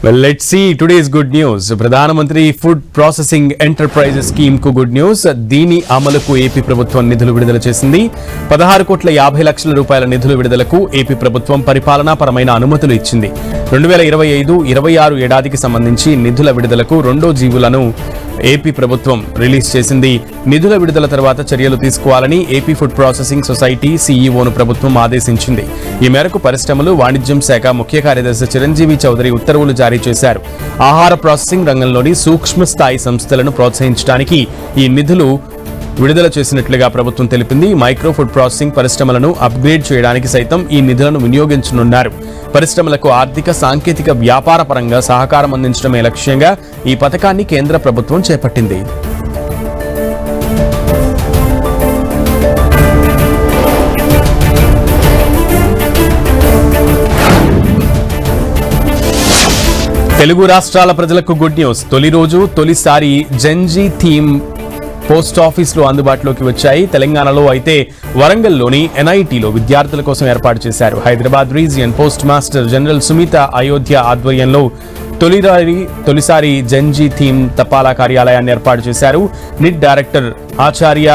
Well, let's see today's good news. ప్రధానమంత్రి food processing enterprises scheme కు good news. దీని అమలుకు ఏపీ ప్రభుత్వం నిధులు విడుదల చేసింది. 16,50,00,000 రూపాయల నిధుల విడుదలకు ఏపీ ప్రభుత్వం పరిపాలనాపరమైన అనుమతులు ఇచ్చింది. 2025-26 ఏడాదికి సంబంధించి నిధుల విడుదలకు రెండో జీవోలను ఏపీ ప్రభుత్వం రిలీజ్ చేసింది. నిధుల విడుదల తర్వాత చర్యలు తీసుకోవాలని ఏపీ ఫుడ్ ప్రాసెసింగ్ సొసైటీ సీఈఓను ప్రభుత్వం ఆదేశించింది. ఈ మేరకు పరిశ్రమలు, వాణిజ్యం శాఖ ముఖ్య కార్యదర్శి చిరంజీవి చౌదరి ఉత్తర్వులు జారీ చేశారు. ఆహార ప్రాసెసింగ్ రంగంలోని సూక్ష్మ స్థాయి సంస్థలను ప్రోత్సహించడానికి ఈ నిధులు విడుదల చేసినట్లుగా ప్రభుత్వం తెలిపింది. మైక్రో ఫుడ్ ప్రాసెసింగ్ పరిశ్రమలను అప్గ్రేడ్ చేయడానికి సైతం ఈ నిధులను వినియోగించనున్నారు. పరిశ్రమలకు ఆర్థిక, సాంకేతిక, వ్యాపార పరంగా సహకారం అందించడమే లక్ష్యంగా ఈ పథకాన్ని కేంద్ర ప్రభుత్వం చేపట్టింది. తెలుగు రాష్ట్రాల ప్రజలకు గుడ్ న్యూస్. తొలి రోజు తొలిసారి జెన్జీ థీమ్ పోస్ట్ ఆఫీసులు అందుబాటులోకి వచ్చాయి. తెలంగాణలో అయితే వరంగల్లోని ఎన్ఐటీలో విద్యార్థుల కోసం ఏర్పాటు చేశారు. Hyderabad region post master general Sumitha Ayodhya ఆధ్వర్యంలో తొలిసారి జెన్జీ థీమ్ తపాలా కార్యాలయాన్ని ఏర్పాటు చేశారు. నిట్ డైరెక్టర్ ఆచార్య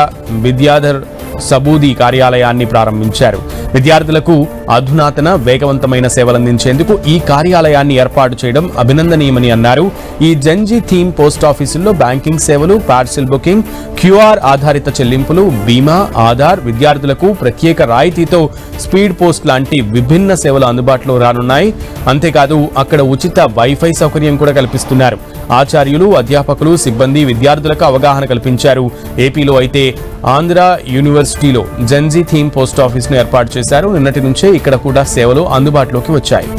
విద్యాధర్ సబూది కార్యాలయాన్ని ప్రారంభించారు. విద్యార్థులకు అధునాతన, వేగవంతమైన సేవలందించేందుకు ఈ కార్యాలయాన్ని ఏర్పాటు చేయడం అభినందనీయమని అన్నారు. ఈ జెన్జీ థీమ్ పోస్ట్ ఆఫీసుల్లో బ్యాంకింగ్ సేవలు, పార్సిల్ బుకింగ్, క్యూఆర్ ఆధారిత చెల్లింపులు, బీమా, ఆధార్, విద్యార్థులకు ప్రత్యేక రాయితీతో స్పీడ్ పోస్ట్ లాంటి విభిన్న సేవలు అందుబాటులో రానున్నాయి. అంతేకాదు అక్కడ ఉచిత వైఫై సౌకర్యం కూడా కల్పిస్తున్నారు. ఆచార్యులు, అధ్యాపకులు, సిబ్బంది విద్యార్థులకు అవగాహన కల్పించారు. ఏపీలో అయితే ఆంధ్ర యూనివర్సిటీలో జెన్జీ థీమ్ పోస్ట్ ఆఫీస్ను ఏర్పాటు చేశారు. నిన్నటి నుంచే ఇక్కడ కూడా సేవలు అందుబాటులోకి వచ్చాయి.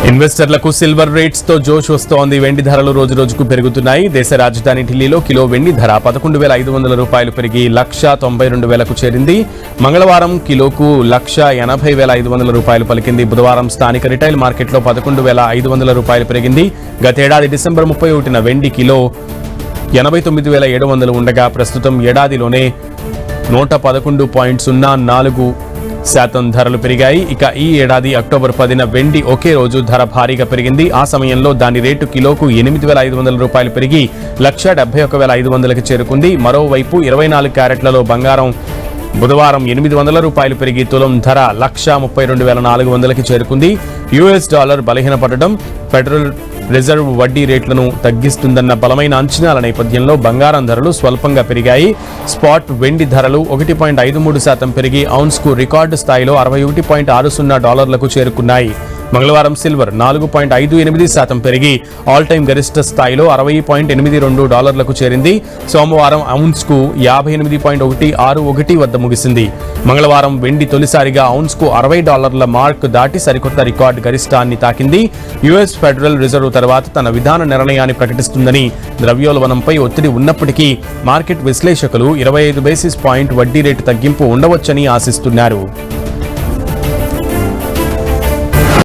ఇన్వెస్టర్లకు సిల్వర్ రేట్స్ తో జోష్ వస్తోంది. వెండి ధరలు రోజు రోజుకు పెరుగుతున్నాయి. దేశ రాజధాని ఢిల్లీలో కిలో వెండి ధర 11,500 రూపాయలు పెరిగి 1,92,000కు చేరింది. మంగళవారం కిలోకు 1,80,500 రూపాయలు పలికింది. బుధవారం స్థానిక రిటైల్ మార్కెట్లో 11,500 రూపాయలు పెరిగింది. గతేడాది డిసెంబర్ 31న వెండి కిలో 89,700 ఉండగా ప్రస్తుతం ఏడాదిలోనే 111.04% ధరలు పెరిగాయి. ఇక ఈ ఏడాది అక్టోబర్ 10న వెండి ఒకే రోజు ధర భారీగా పెరిగింది. ఆ సమయంలో దాని రేటు కిలోకు 8,500 రూపాయలు పెరిగి 1,71,500కి చేరుకుంది. మరోవైపు 24 క్యారెట్లలో బంగారం బుధవారం 800 రూపాయలు పెరిగి తులం ధర 1,32,400కి చేరుకుంది. యుఎస్ డాలర్ బలహీనపడడం, ఫెడరల్ రిజర్వ్ వడ్డీ రేట్లను తగ్గిస్తుందన్న బలమైన అంచనాల నేపథ్యంలో బంగారం ధరలు స్వల్పంగా పెరిగాయి. స్పాట్ వెండి ధరలు 1.53% పెరిగి ఔన్స్కు రికార్డు స్థాయిలో $60.60 చేరుకున్నాయి. మంగళవారం సిల్వర్ 4.58% పెరిగి ఆల్ టైమ్ గరిష్ట స్థాయిలో $60.82 చేరింది. సోమవారం ఔన్స్కు $58.161 వద్ద ముగిసింది. మంగళవారం వెండి తొలిసారిగా ఔన్స్కు $60 మార్క్ దాటి సరికొత్త రికార్డు గరిష్టాన్ని తాకింది. యుఎస్ ఫెడరల్ రిజర్వ్ తర్వాత తన విధాన నిర్ణయాన్ని ప్రకటిస్తుందని ద్రవ్యోల్బణంపై ఒత్తిడి ఉన్నప్పటికీ మార్కెట్ విశ్లేషకులు 25 బేసిస్ పాయింట్ వడ్డీ రేటు తగ్గింపు ఉండవచ్చని ఆశిస్తున్నారు.